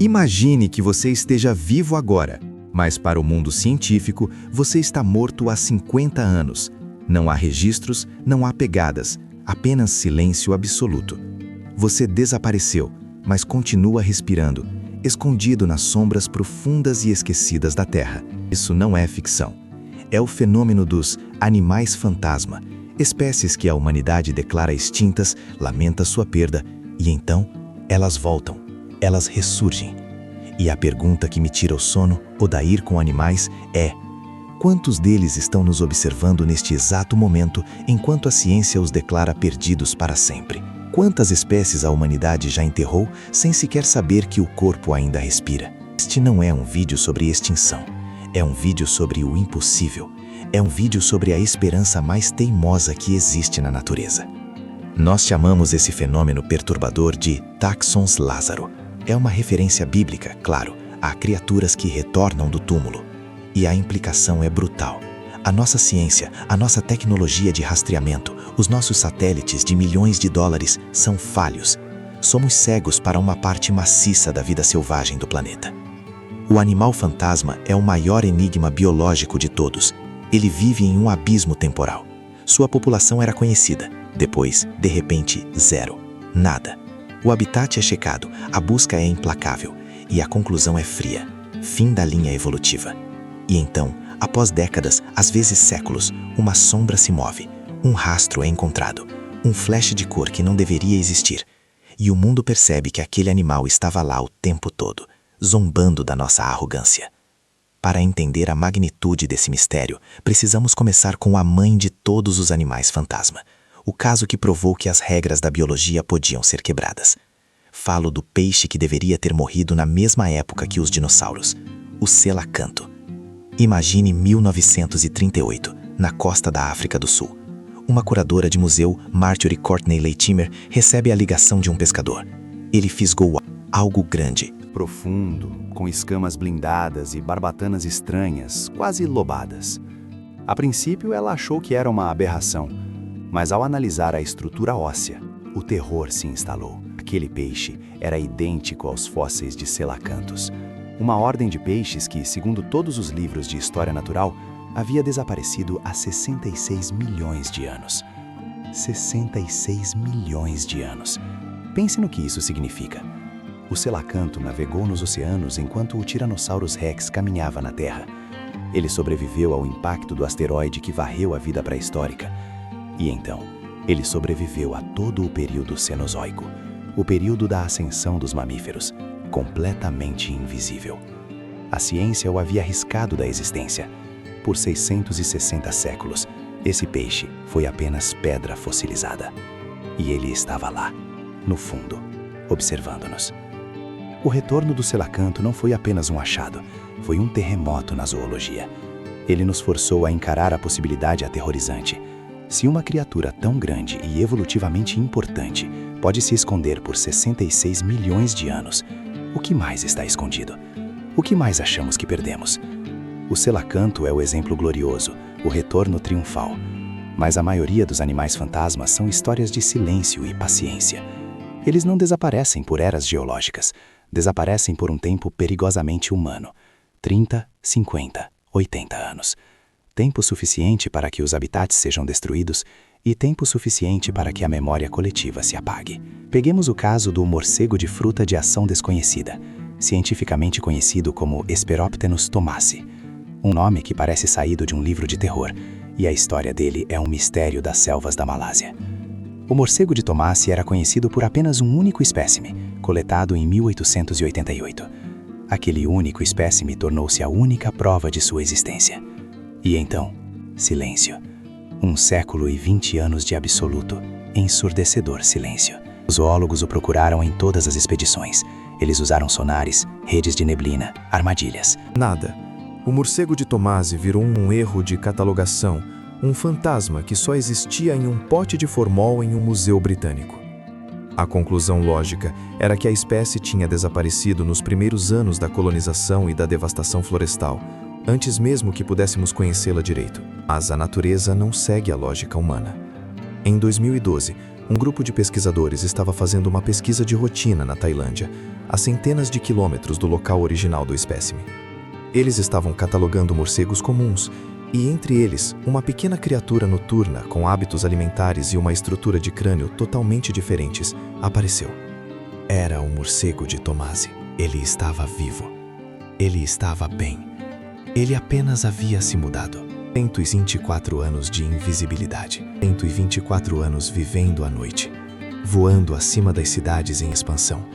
Imagine que você esteja vivo agora, mas para o mundo científico, você está morto há 50 anos. Não há registros, não há pegadas, apenas silêncio absoluto. Você desapareceu, mas continua respirando, escondido nas sombras profundas e esquecidas da Terra. Isso não é ficção. É o fenômeno dos animais fantasma, espécies que a humanidade declara extintas, lamenta sua perda, e então elas voltam, elas ressurgem. E a pergunta que me tira o sono, Odair com animais, é: quantos deles estão nos observando neste exato momento, enquanto a ciência os declara perdidos para sempre? Quantas espécies a humanidade já enterrou sem sequer saber que o corpo ainda respira? Este não é um vídeo sobre extinção. É um vídeo sobre o impossível. É um vídeo sobre a esperança mais teimosa que existe na natureza. Nós chamamos esse fenômeno perturbador de Taxons Lázaro. É uma referência bíblica, claro, a criaturas que retornam do túmulo. E a implicação é brutal. A nossa ciência, a nossa tecnologia de rastreamento, os nossos satélites de milhões de dólares são falhos. Somos cegos para uma parte maciça da vida selvagem do planeta. O animal fantasma é o maior enigma biológico de todos. Ele vive em um abismo temporal. Sua população era conhecida. Depois, de repente, zero. Nada. O habitat é checado, a busca é implacável. E a conclusão é fria. Fim da linha evolutiva. E então, após décadas, às vezes séculos, uma sombra se move. Um rastro é encontrado. Um flash de cor que não deveria existir. E o mundo percebe que aquele animal estava lá o tempo todo, zombando da nossa arrogância. Para entender a magnitude desse mistério, precisamos começar com a mãe de todos os animais fantasma. O caso que provou que as regras da biologia podiam ser quebradas. Falo do peixe que deveria ter morrido na mesma época que os dinossauros, o selacanto. Imagine 1938, na costa da África do Sul. Uma curadora de museu, Marjorie Courtney Latimer, recebe a ligação de um pescador. Ele fisgou algo grande, profundo, com escamas blindadas e barbatanas estranhas, quase lobadas. A princípio, ela achou que era uma aberração, mas ao analisar a estrutura óssea, o terror se instalou. Aquele peixe era idêntico aos fósseis de selacantos, uma ordem de peixes que, segundo todos os livros de história natural, havia desaparecido há 66 milhões de anos. 66 milhões de anos. Pense no que isso significa. O selacanto navegou nos oceanos enquanto o Tyrannosaurus Rex caminhava na Terra. Ele sobreviveu ao impacto do asteroide que varreu a vida pré-histórica. E então, ele sobreviveu a todo o período Cenozoico, o período da ascensão dos mamíferos, completamente invisível. A ciência o havia arriscado da existência. Por 660 séculos, esse peixe foi apenas pedra fossilizada. E ele estava lá, no fundo, observando-nos. O retorno do selacanto não foi apenas um achado, foi um terremoto na zoologia. Ele nos forçou a encarar a possibilidade aterrorizante. Se uma criatura tão grande e evolutivamente importante pode se esconder por 66 milhões de anos, o que mais está escondido? O que mais achamos que perdemos? O selacanto é o exemplo glorioso, o retorno triunfal. Mas a maioria dos animais fantasmas são histórias de silêncio e paciência. Eles não desaparecem por eras geológicas, desaparecem por um tempo perigosamente humano. 30, 50, 80 anos. Tempo suficiente para que os habitats sejam destruídos e tempo suficiente para que a memória coletiva se apague. Peguemos o caso do morcego de fruta de ação desconhecida, cientificamente conhecido como Hesperoptenus thomasi, um nome que parece saído de um livro de terror, e a história dele é um mistério das selvas da Malásia. O morcego de Thomasi era conhecido por apenas um único espécime, coletado em 1888. Aquele único espécime tornou-se a única prova de sua existência. E então, silêncio. 1 século e 20 anos de absoluto, ensurdecedor silêncio. Os zoólogos o procuraram em todas as expedições. Eles usaram sonares, redes de neblina, armadilhas. Nada. O morcego de Thomasi virou um erro de catalogação, um fantasma que só existia em um pote de formol em um museu britânico. A conclusão lógica era que a espécie tinha desaparecido nos primeiros anos da colonização e da devastação florestal, antes mesmo que pudéssemos conhecê-la direito. Mas a natureza não segue a lógica humana. Em 2012, Um grupo de pesquisadores estava fazendo uma pesquisa de rotina na Tailândia, a centenas de quilômetros do local original do espécime. Eles estavam catalogando morcegos comuns, e entre eles, uma pequena criatura noturna com hábitos alimentares e uma estrutura de crânio totalmente diferentes apareceu. Era o morcego de Tomasi. Ele estava vivo. Ele estava bem. Ele apenas havia se mudado. 124 anos de invisibilidade. 124 anos vivendo à noite. Voando acima das cidades em expansão.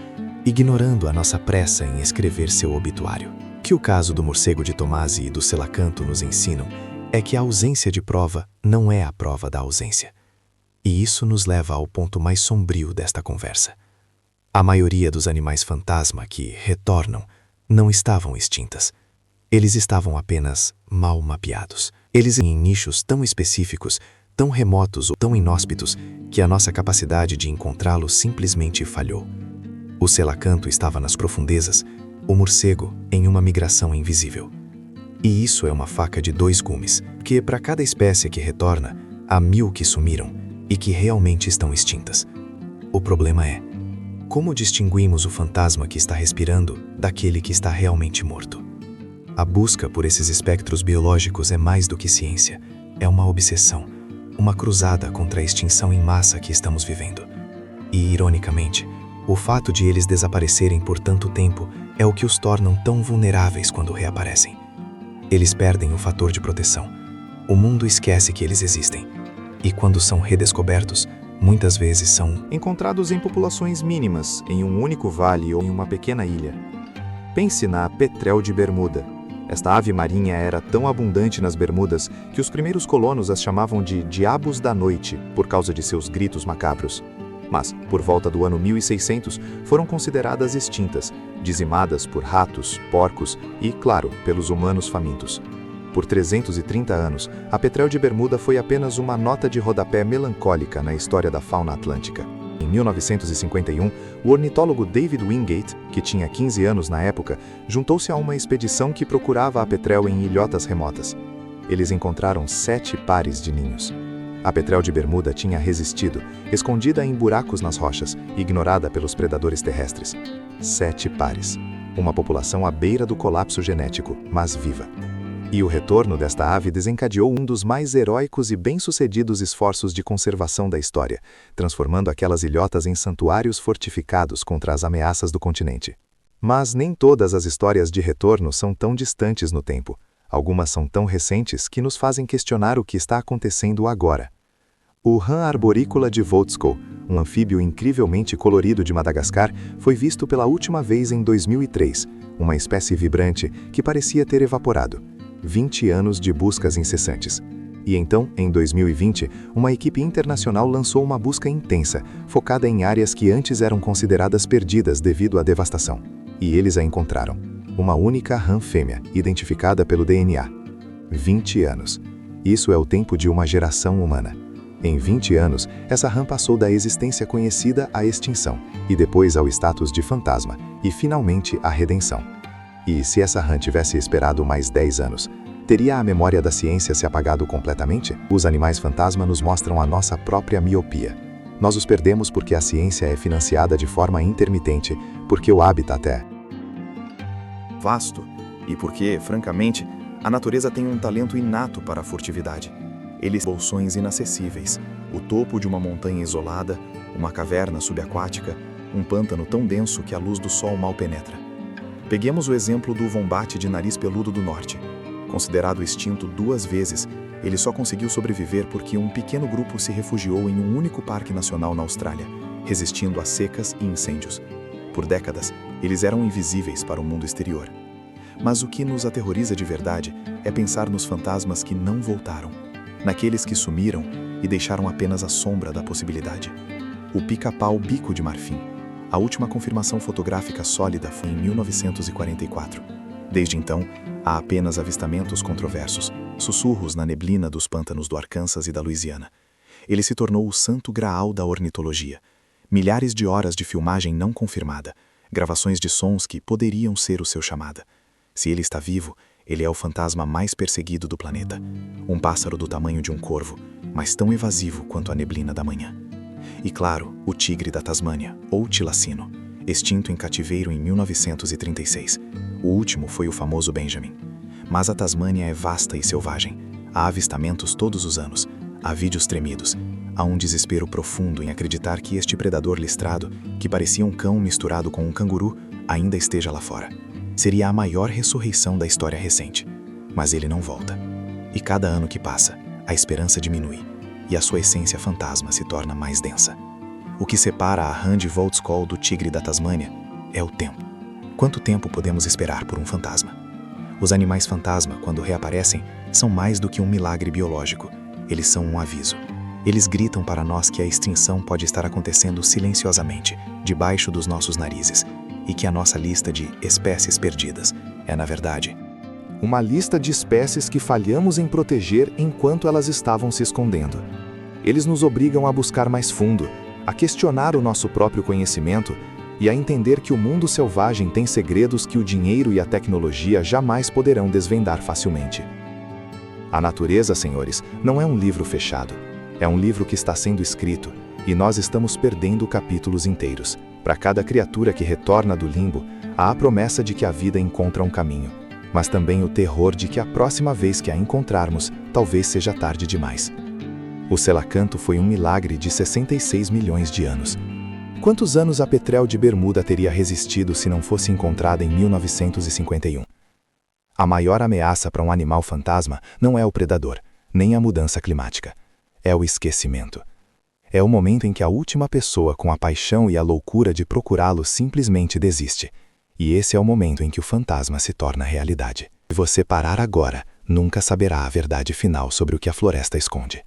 Ignorando a nossa pressa em escrever seu obituário. O que o caso do morcego de Tomasi e do selacanto nos ensinam é que a ausência de prova não é a prova da ausência. E isso nos leva ao ponto mais sombrio desta conversa. A maioria dos animais fantasma que retornam não estavam extintas. Eles estavam apenas mal mapeados. Eles em nichos tão específicos, tão remotos ou tão inóspitos, que a nossa capacidade de encontrá-los simplesmente falhou. O selacanto estava nas profundezas, o morcego em uma migração invisível. E isso é uma faca de dois gumes, que para cada espécie que retorna, há 1000 que sumiram e que realmente estão extintas. O problema é, como distinguimos o fantasma que está respirando daquele que está realmente morto? A busca por esses espectros biológicos é mais do que ciência, é uma obsessão, uma cruzada contra a extinção em massa que estamos vivendo. E, ironicamente, o fato de eles desaparecerem por tanto tempo é o que os tornam tão vulneráveis quando reaparecem. Eles perdem o fator de proteção. O mundo esquece que eles existem. E quando são redescobertos, muitas vezes são encontrados em populações mínimas, em um único vale ou em uma pequena ilha. Pense na petrel de Bermuda. Esta ave marinha era tão abundante nas Bermudas que os primeiros colonos as chamavam de diabos da noite por causa de seus gritos macabros. Mas, por volta do ano 1600, foram consideradas extintas, dizimadas por ratos, porcos e, claro, pelos humanos famintos. Por 330 anos, a petrel de Bermuda foi apenas uma nota de rodapé melancólica na história da fauna atlântica. Em 1951, o ornitólogo David Wingate, que tinha 15 anos na época, juntou-se a uma expedição que procurava a petrel em ilhotas remotas. Eles encontraram 7 pares de ninhos. A petrel de Bermuda tinha resistido, escondida em buracos nas rochas, ignorada pelos predadores terrestres. 7 pares. Uma população à beira do colapso genético, mas viva. E o retorno desta ave desencadeou um dos mais heróicos e bem-sucedidos esforços de conservação da história, transformando aquelas ilhotas em santuários fortificados contra as ameaças do continente. Mas nem todas as histórias de retorno são tão distantes no tempo. Algumas são tão recentes que nos fazem questionar o que está acontecendo agora. O rã arborícola de Votsko, um anfíbio incrivelmente colorido de Madagascar, foi visto pela última vez em 2003, uma espécie vibrante que parecia ter evaporado. 20 anos de buscas incessantes. E então, em 2020, uma equipe internacional lançou uma busca intensa, focada em áreas que antes eram consideradas perdidas devido à devastação. E eles a encontraram. Uma única rã fêmea, identificada pelo DNA. 20 anos. Isso é o tempo de uma geração humana. Em 20 anos, essa rã passou da existência conhecida à extinção, e depois ao status de fantasma, e finalmente à redenção. E se essa rã tivesse esperado mais 10 anos, teria a memória da ciência se apagado completamente? Os animais fantasma nos mostram a nossa própria miopia. Nós os perdemos porque a ciência é financiada de forma intermitente, porque o habitat é vasto, e porque, francamente, a natureza tem um talento inato para a furtividade. Eles são bolsões inacessíveis, o topo de uma montanha isolada, uma caverna subaquática, um pântano tão denso que a luz do sol mal penetra. Peguemos o exemplo do vombate de nariz peludo do norte. Considerado extinto 2 vezes, ele só conseguiu sobreviver porque um pequeno grupo se refugiou em um único parque nacional na Austrália, resistindo a secas e incêndios. Por décadas, eles eram invisíveis para o mundo exterior. Mas o que nos aterroriza de verdade é pensar nos fantasmas que não voltaram, naqueles que sumiram e deixaram apenas a sombra da possibilidade. O pica-pau bico de marfim. A última confirmação fotográfica sólida foi em 1944. Desde então, há apenas avistamentos controversos, sussurros na neblina dos pântanos do Arkansas e da Louisiana. Ele se tornou o santo graal da ornitologia. Milhares de horas de filmagem não confirmada, gravações de sons que poderiam ser o seu chamada. Se ele está vivo, ele é o fantasma mais perseguido do planeta. Um pássaro do tamanho de um corvo, mas tão evasivo quanto a neblina da manhã. E claro, o tigre da Tasmânia, ou tilacino, extinto em cativeiro em 1936. O último foi o famoso Benjamin. Mas a Tasmânia é vasta e selvagem. Há avistamentos todos os anos, há vídeos tremidos, há um desespero profundo em acreditar que este predador listrado, que parecia um cão misturado com um canguru, ainda esteja lá fora. Seria a maior ressurreição da história recente. Mas ele não volta. E cada ano que passa, a esperança diminui, e a sua essência fantasma se torna mais densa. O que separa a Rand Voltskol do tigre da Tasmânia é o tempo. Quanto tempo podemos esperar por um fantasma? Os animais fantasma, quando reaparecem, são mais do que um milagre biológico. Eles são um aviso. Eles gritam para nós que a extinção pode estar acontecendo silenciosamente, debaixo dos nossos narizes, e que a nossa lista de espécies perdidas é, na verdade, uma lista de espécies que falhamos em proteger enquanto elas estavam se escondendo. Eles nos obrigam a buscar mais fundo, a questionar o nosso próprio conhecimento e a entender que o mundo selvagem tem segredos que o dinheiro e a tecnologia jamais poderão desvendar facilmente. A natureza, senhores, não é um livro fechado. É um livro que está sendo escrito, e nós estamos perdendo capítulos inteiros. Para cada criatura que retorna do limbo, há a promessa de que a vida encontra um caminho, mas também o terror de que a próxima vez que a encontrarmos, talvez seja tarde demais. O selacanto foi um milagre de 66 milhões de anos. Quantos anos a petrel de Bermuda teria resistido se não fosse encontrada em 1951? A maior ameaça para um animal fantasma não é o predador, nem a mudança climática. É o esquecimento. É o momento em que a última pessoa com a paixão e a loucura de procurá-lo simplesmente desiste. E esse é o momento em que o fantasma se torna realidade. Se você parar agora, nunca saberá a verdade final sobre o que a floresta esconde.